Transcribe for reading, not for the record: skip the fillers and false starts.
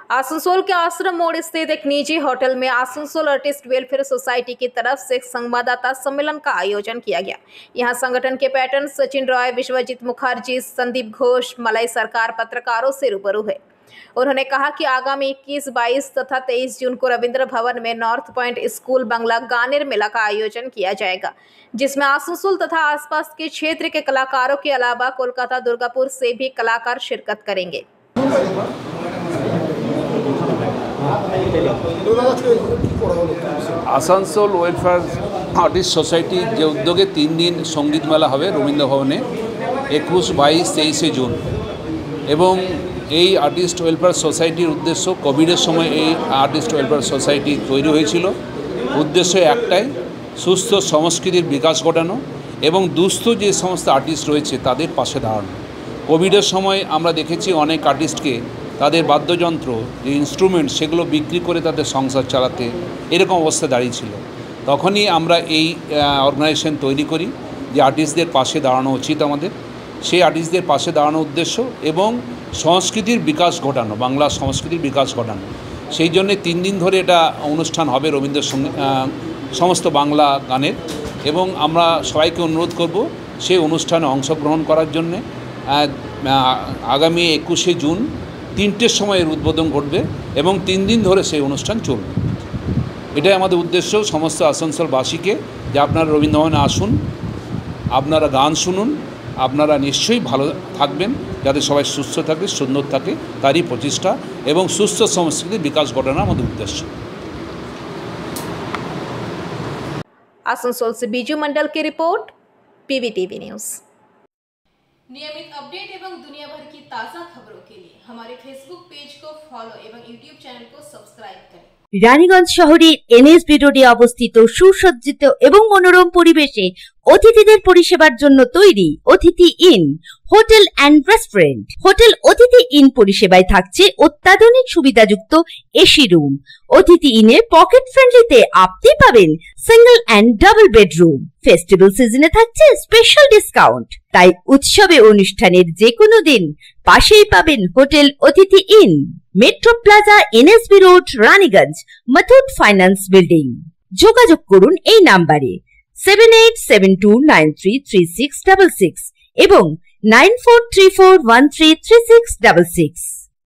आसनसोल के आश्रम मोड़ स्थित एक निजी होटल में आसनसोल आर्टिस्ट वेलफेयर सोसाइटी की तरफ से एक संवाददाता सम्मेलन का आयोजन किया गया। यहां संगठन के पैटर्न सचिन रॉय, विश्वजीत मुखर्जी, संदीप घोष, मलय सरकार पत्रकारों से रूबरू हुए। उन्होंने कहा कि आगामी 21, 22 तथा 23 जून को रविंद्र भवन में नॉर्थ पॉइंट स्कूल बंगला गानेर मेला का आयोजन किया जाएगा, जिसमें आसनसोल तथा आसपास के क्षेत्र के कलाकारों के अलावा कोलकाता, दुर्गापुर से भी कलाकार शिरकत करेंगे। आसानसोल वेलफेयर आर्टिस्ट सोसाइटी जे उद्योगे 3 दिन संगीत मेला होबे रवींद्र भवने 21, 22, 23 जून एवं এই आर्टिस्ट वेलफेयर सोसाइटिर उद्देश्य कोविडের समय এই आर्टिस्ट वेलफेयर सोसाइटी तैरी হয়েছিল। उद्देश्य एकटाई सुस्थ संस्कृतिर विकास घटानो एवं दुस्थ जे समस्त आर्टिस्ट रयेछे तादेर पाशे दाঁড়ানো। कोविडের समय आमरा देखेছি अनेक आर्टिस्टके তাদের বাদ্যযন্ত্র যে ইনস্ট্রুমেন্ট সেগুলো বিক্রি করে তাদের সংসার চালাতে এরকম অবস্থা দাঁড়িয়েছিল। তখনই আমরা এই অর্গানাইজেশন তৈরি করি যে আর্টিস্টদের পাশে দাঁড়ানো উচিত আমাদের। সেই আর্টিস্টদের পাশে দাঁড়ানো উদ্দেশ্য এবং সংস্কৃতির বিকাশ ঘটানো, বাংলা সংস্কৃতির বিকাশ ঘটানো। সেই জন্য 3 দিন ধরে এটা অনুষ্ঠান হবে রবীন্দ্র সমস্ত বাংলা গানের এবং আমরা সবাইকে অনুরোধ করব সেই অনুষ্ঠানে অংশগ্রহণ করার জন্য। আগামী 21 জুন 3টের সময় এর উদ্বোধন ঘটবে এবং 3 দিন ধরে সেই অনুষ্ঠান চলবে। এটাই আমাদের উদ্দেশ্য সমস্ত আসানসোলবাসীকে যে আপনারা রবীন্দ্রভবনে আসুন, আপনারা গান শুনুন, আপনারা নিশ্চয়ই ভালো থাকবেন, যাতে সবাই সুস্থ থাকে, সুন্দর থাকে, তারই প্রচেষ্টা এবং সুস্থ সংস্কৃতির বিকাশ ঘটানো আমাদের উদ্দেশ্য। आसनसोल से बीजू मंडल की रिपोर्ट, पीवीटीवी न्यूज। नियमित अपडेट एवं दुनिया भर की ताज़ा खबरों के लिए हमारे फेसबुक पेज को फॉलो एवं यूट्यूब चैनल को सब्सक्राइब करें। রানীগঞ্জ শহরের এনএসবি রোডে অবস্থিত সুসজ্জিত এবং মনোরম পরিবেশে অতিথিদের পরিষেবার জন্য তৈরি অতিথি in hotel and restaurant. Hotel অতিথি ইন পরিষেবায় থাকছে অত্যাধুনিক সুবিধাযুক্ত এসি রুম। অতিথি ইনে পকেট ফ্রেন্ডলিতে আপনি পাবেন single and double bedroom. Festival সিজনে থাকছে স্পেশাল ডিসকাউন্ট। তাই উৎসবে অনুষ্ঠানের যে কোনো দিন পাশেই পাবেন হোটেল অতিথি in, metro plaza, NSB road, Raniganj, Muthoot finance building. যোগাযোগ করুন এই নাম্বারে 7872933666 এবং 9434133666।